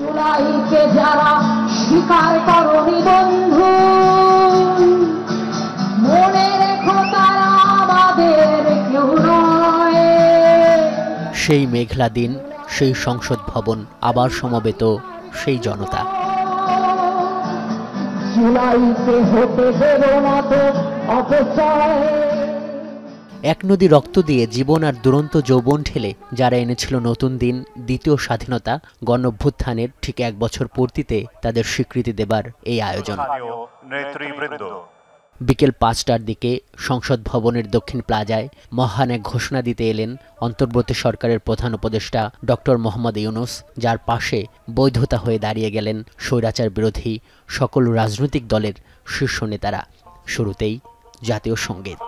জুলাইকে যারা স্বীকার করনি বন্ধু, মনে রেখো তারা আমাদের কেউ নয়। সেই মেঘলা দিন, সেই সংসদ ভবন, আবার সমবেত সেই জনতা। জুলাইকে হতে দেব না তো অপচয়। এক নদী রক্ত দিয়ে জীবন আর দুরন্ত যৌবন ঠেলে যারা এনেছিল নতুন দিন, দ্বিতীয় স্বাধীনতা, গণঅভ্যুত্থানের ঠিক 1 বছর পূর্তিতে তাদের স্বীকৃতি দেবার এই আয়োজন। বিকেল 5টার দিকে সংসদ ভবনের দক্ষিণ প্লাজায় মহান এক ঘোষণা দিতে এলেন অন্তর্বর্তী সরকারের প্রধান উপদেষ্টা ডক্টর মোহাম্মদ ইউনূস, যার পাশে বৈধতা হয়ে দাঁড়িয়ে গেলেন স্বৈরাচার বিরোধী সকল রাজনৈতিক দলের শীর্ষ নেতারা। শুরুতেই জাতীয় সঙ্গীত।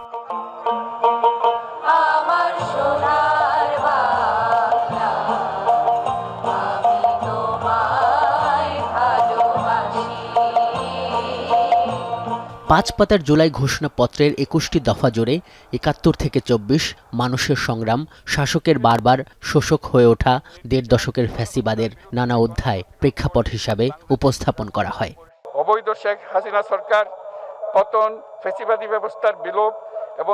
পাঁচ পাতার জুলাই ঘোষণাপত্রের 21টি দফা জুড়ে 71 থেকে 24 মানুষের সংগ্রাম, শাসকের বারবার শোষক হয়ে ওঠা 1.5 দশকের ফ্যাসিবাদের নানা অধ্যায় প্রেক্ষাপট হিসাবে উপস্থাপন করা হয়। অবৈধ শেখ হাসিনা সরকার পতন, ফ্যাসিবাদী ব্যবস্থার বিলোপ এবং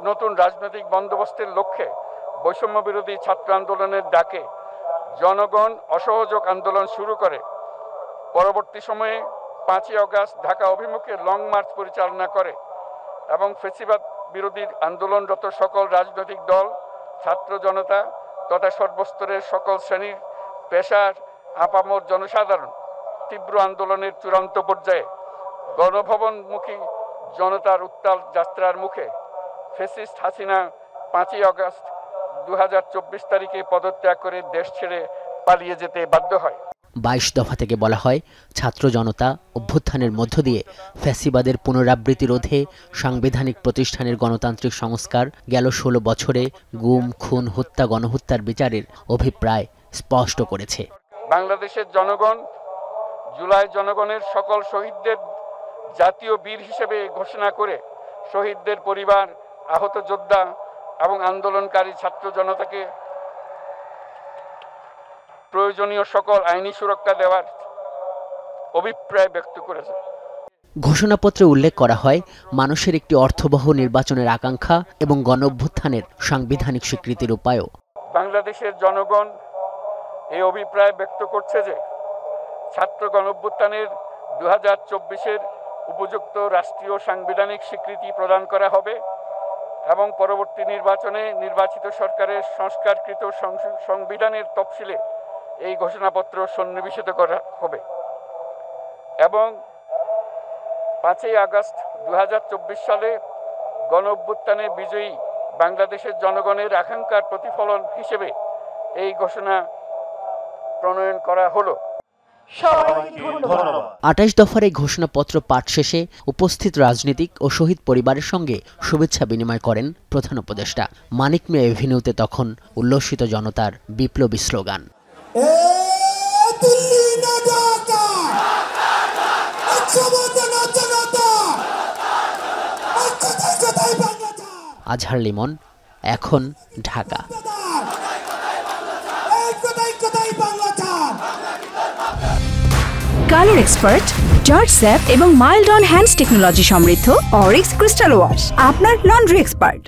নতুন রাজনৈতিক বন্দোবস্তের লক্ষ্যে বৈষম্য বিরোধী ছাত্র আন্দোলনের ডাকে জনগণ অসহযোগ আন্দোলন শুরু করে। পরবর্তী সময়ে 5ই আগস্ট ঢাকা অভিমুখে লং মার্চ পরিচালনা করে এবং ফ্যাসিবাদ বিরোধী আন্দোলনরত সকল রাজনৈতিক দল, ছাত্র জনতা তথা সর্বস্তরের সকল শ্রেণীর পেশার আপামর জনসাধারণ তীব্র আন্দোলনের চূড়ান্ত পর্যায়ে গণভবনমুখী জনতার উত্তাল যাত্রার মুখে ফ্যাসিস্ট হাসিনা 5ই আগস্ট 2024 তারিখে পদত্যাগ করে দেশ ছেড়ে পালিয়ে যেতে বাধ্য হয়। 22 দফা থেকে বলা হয়, ছাত্র জনতা অভ্যুত্থানের মধ্য দিয়ে ফ্যাসিবাদের পুনরাবৃত্তি রোধে সাংবিধানিক প্রতিষ্ঠানের গণতান্ত্রিক সংস্কার, গেল 16 বছরে গুম, খুন, হত্যা, গণহত্যার বিচারের অভিপ্রায় স্পষ্ট করেছে। বাংলাদেশের জনগণ জুলাই জনগণের সকল শহীদদের জাতীয় বীর হিসেবে ঘোষণা করে শহীদদের পরিবার, আহত যোদ্ধা এবং আন্দোলনকারী ছাত্র জনতাকে প্রয়োজনীয় সকল আইনি সুরক্ষা দেওয়ার অভিপ্রায় ব্যক্ত করেছে। ঘোষণাপত্রে উল্লেখ করা হয়, মানুষের একটি অর্থবহ নির্বাচনের আকাঙ্ক্ষা এবং গণঅভ্যুত্থানের সাংবিধানিক স্বীকৃতির উপায়ও। বাংলাদেশের জনগণ এই অভিপ্রায় ব্যক্ত করছে যে ছাত্র গণঅভ্যুত্থানের 2024-এর উপযুক্ত রাষ্ট্রীয় সাংবিধানিক স্বীকৃতি প্রদান করা হবে এবং পরবর্তী নির্বাচনে নির্বাচিত সরকারের সংস্কারকৃত সংবিধানের তফসিলে এই ঘোষণাপত্র সন্নিবেশিত করা হবে এবং 5ই আগস্ট 2024 সালে গণঅভ্যুত্থানে বিজয়ী বাংলাদেশের জনগণের আকাঙ্ক্ষার প্রতিফলন হিসেবে এই ঘোষণা প্রণয়ন করা হলো। 28 দফার এই ঘোষণাপত্র পাঠ শেষে উপস্থিত রাজনীতিক ও শহীদ পরিবারের সঙ্গে শুভেচ্ছা বিনিময় করেন প্রধান উপদেষ্টা। মানিক মিয়া এভিনিউতে তখন উল্লসিত জনতার বিপ্লবী স্লোগান। আজহার লিমন, এখন, Dhaka. Colour expert, George sap এবং মাইল্ড অন হ্যান্ডস টেকনোলজি সমৃদ্ধ অরিক্স ক্রিস্টাল ওয়াশ আপনার লন্ড্রি এক্সপার্ট।